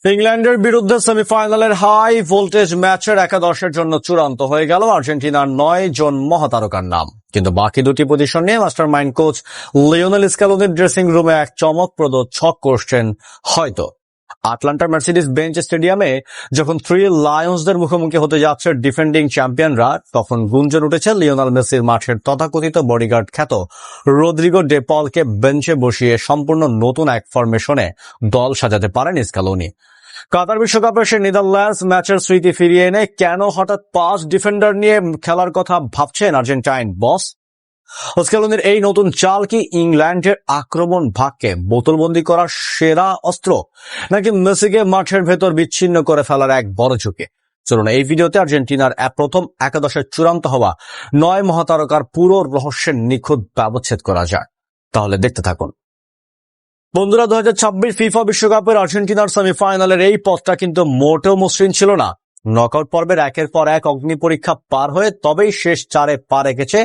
ইংল্যান্ডের বিরুদ্ধে সেমিফাইনালের হাই ভোল্টেজ ম্যাচের একাদশের জন্য চূড়ান্ত হয়ে গেল আর্জেন্টিনার 9 জন মহাতারকার নাম। কিন্তু বাকি দুটি পজিশন নিয়ে মাস্টারমাইন্ড কোচ লিওনেল স্ক্যালোনির ড্রেসিং রুমে এক চমকপ্রদ ছক করছেন হয়তো। আটলান্টার মার্সিডিজ বেঞ্চ স্টেডিয়ামে যখন থ্রি লায়ন্সদের মুখোমুখি হতে যাচ্ছে ডিফেন্ডিং চ্যাম্পিয়নরা, তখন গুঞ্জন উঠেছে লিওনেল মেসির মাঠের তথাকথিত বডিগার্ড খ্যাত রদ্রিগো ডে পলকে বেঞ্চে বসিয়ে সম্পূর্ণ নতুন এক ফরমেশনে দল সাজাতে পারেন স্ক্যালোনি। কাতার বিশ্বকাপে সে নেদারল্যান্ডস ম্যাচের স্মৃতি ফিরিয়ে এনে কেন হঠাৎ 5 ডিফেন্ডার নিয়ে খেলার কথা ভাবছেন আর্জেন্টাইন বস? স্ক্যালোনির এই নতুন চাল কি ইংল্যান্ডের আক্রমণ ভাগকে বোতলবন্দি করার সেরা অস্ত্র, নাকি মেসিকে মাঠের ভেতর বিচ্ছিন্ন করে ফেলার এক বড় ঝুঁকি? চলুন এই ভিডিওতে আর্জেন্টিনার প্রথম একাদশের চূড়ান্ত হওয়া 9 মহাতারকার পুরো রহস্যের নিখুঁত ব্যবচ্ছেদ করা যায়। তাহলে দেখতে থাকুন বন্ধুরা। 2026 ফিফা বিশ্বকাপের আর্জেন্টিনার সেমিফাইনালের এই পথটা কিন্তু মোটেও মসৃণ ছিল না। নকআউট পর্বের একের পর এক অগ্নি পরীক্ষা পার হয়ে তবেই শেষ 4-এ পা রেখেছে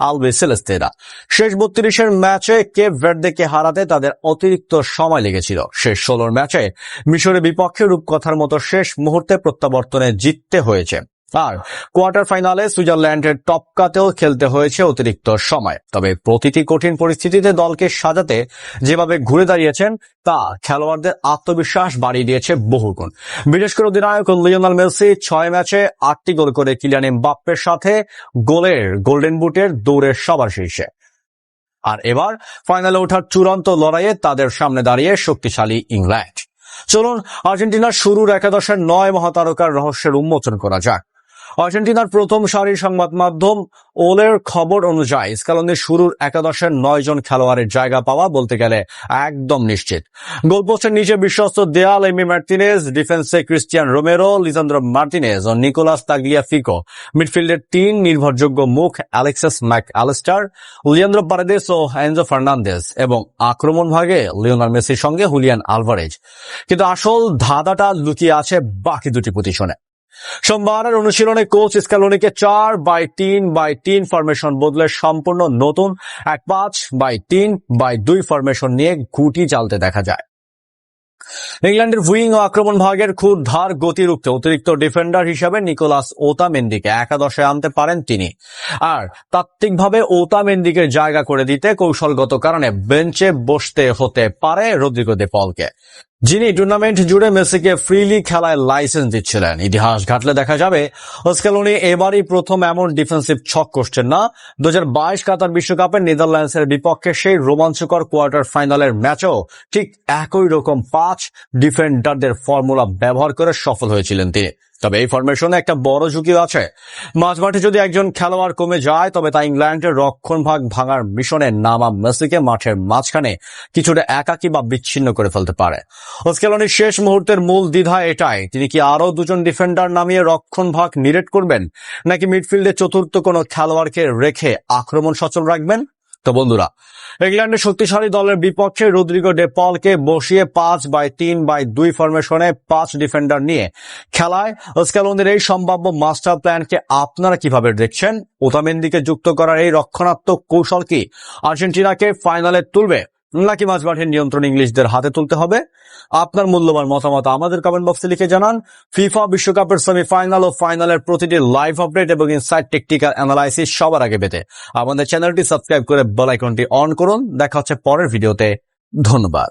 আলবিসেলেস্তেরা। শেষ 32-এর ম্যাচে কেপ ভার্দেকে হারাতে তাদের অতিরিক্ত সময় লেগেছিল। শেষ 16 ম্যাচে মিশরের বিপক্ষে রূপকথার মতো শেষ মুহূর্তে প্রত্যাবর্তনে জিততে হয়েছে। আর কোয়ার্টার ফাইনালে সুইজারল্যান্ডের টপকাতেও খেলতে হয়েছে অতিরিক্ত সময়। তবে প্রতিটি কঠিন পরিস্থিতিতে দলকে সাজাতে যেভাবে ঘুরে দাঁড়িয়েছেন তা খেলোয়াড়দের আত্মবিশ্বাস বাড়িয়ে দিয়েছে বহুগুণ। বিশেষ করে অধিনায়ক লিওনেল মেসি 6 ম্যাচে 8টি গোল করে কিলিয়ান এমবাপ্পের সাথে গোল্ডেন বুটের দৌড়ের সবার শীর্ষে। আর এবার ফাইনালে ওঠার চূড়ান্ত লড়াইয়ে তাদের সামনে দাঁড়িয়ে শক্তিশালী ইংল্যান্ড। চলুন আর্জেন্টিনার শুরুর একাদশের 9 মহাতারকার রহস্যের উন্মোচন করা যাক। আর্জেন্টিনার প্রথম সারির সংবাদ মাধ্যম ওলের খবর অনুযায়ী স্ক্যালোনির শুরুর একাদশের 9 জন খেলোয়াড়ের জায়গা পাওয়া বলতে গেলে একদম নিশ্চিত। গোলপোস্টের নিচে বিশ্বস্ত দেয়াল এমি মার্টিনেজ, ডিফেন্সে ক্রিস্টিয়ান রোমেরো, লিসান্দ্রো মার্টিনেজ ও নিকোলাস তাগলিয়াফিকো, মিডফিল্ডের 3 নির্ভরযোগ্য মুখ Alexis Mac Allister, Leandro Paredes ও এনজো ফার্নান্দেজ, এবং আক্রমণ ভাগে লিওনেল মেসির সঙ্গে হুলিয়ান আলভারেজ। কিন্তু আসল ধাঁধাটা লুকিয়ে আছে বাকি দুটি পজিশনে। সোমবারের অনুশীলনে কোচ স্ক্যালোনিকে 4-3-3 ফরমেশন বদলে সম্পূর্ণ নতুন এক 5-3-2 ফরমেশন নিয়ে গুটি চালতে দেখা যায়। ইংল্যান্ডের উইং ও আক্রমণ ভাগের ক্ষুরধার গতি রুখতে অতিরিক্ত ডিফেন্ডার হিসেবে নিকোলাস ওতামেন্দিকে একাদশে আনতে পারেন তিনি। আর তাত্ত্বিকভাবে ওতামেন্দিকে জায়গা করে দিতে কৌশলগত কারণে বেঞ্চে বসতে হতে পারে রদ্রিগো দে পলকে, যিনি টুর্নামেন্ট জুড়ে মেসিকে ফ্রিলি খেলায় লাইসেন্স দিচ্ছিলেন। ইতিহাস ঘাটলে দেখা যাবে স্ক্যালোনি এবারই প্রথম এমন ডিফেন্সিভ ছক করছেন না। 2022 কাতার বিশ্বকাপে নেদারল্যান্ডসের বিপক্ষে সেই রোমাঞ্চকর কোয়ার্টার ফাইনালের ম্যাচেও ঠিক একই রকম 5 ডিফেন্ডারদের ফর্মুলা ব্যবহার করে সফল হয়েছিলেন তিনি। তবে এই ফরমেশনে একটা বড় ঝুঁকি আছে। মাঝমাঠে যদি একজন খেলোয়াড় কমে যায় তবে তা ইংল্যান্ডের রক্ষণ ভাগ ভাঙার মিশনে নামা মেসিকে মাঠের মাঝখানে কিছুটা একাকী বা বিচ্ছিন্ন করে ফেলতে পারে। স্ক্যালোনির শেষ মুহূর্তের মূল দ্বিধা এটাই, তিনি কি আরো 2 জন ডিফেন্ডার নামিয়ে রক্ষণ ভাগ নিরেট করবেন, নাকি মিডফিল্ডে চতুর্থ কোনো খেলোয়াড়কে রেখে আক্রমণ সচল রাখবেন? তো বন্ধুরা, ইংল্যান্ডের শক্তিশালী দলের বিপক্ষে রদ্রিগো ডে পলকে বসিয়ে 5-3-2 ফরমেশনে 5 ডিফেন্ডার নিয়ে খেলায় স্ক্যালোনির এই সম্ভাব্য মাস্টার প্ল্যানকে আপনারা কিভাবে দেখছেন? ওতামেন্দিকে যুক্ত করার এই রক্ষণাত্মক কৌশল কি আর্জেন্টিনাকে ফাইনালে তুলবে, নাকি মাঝমাঠের নিয়ন্ত্রণ ইংলিশদের হাতে তুলতে হবে? আপনার মূল্যবান মতামত আমাদের কমেন্ট বক্সে লিখে জানান। ফিফা বিশ্বকাপের সেমিফাইনাল ও ফাইনালের প্রতিটি লাইভ আপডেট এবং ইনসাইড টেকটিক্যাল অ্যানালাইসিস সবার আগে পেতে আমাদের চ্যানেলটি সাবস্ক্রাইব করে বেল আইকনটি অন করুন। দেখা হচ্ছে পরের ভিডিওতে। ধন্যবাদ।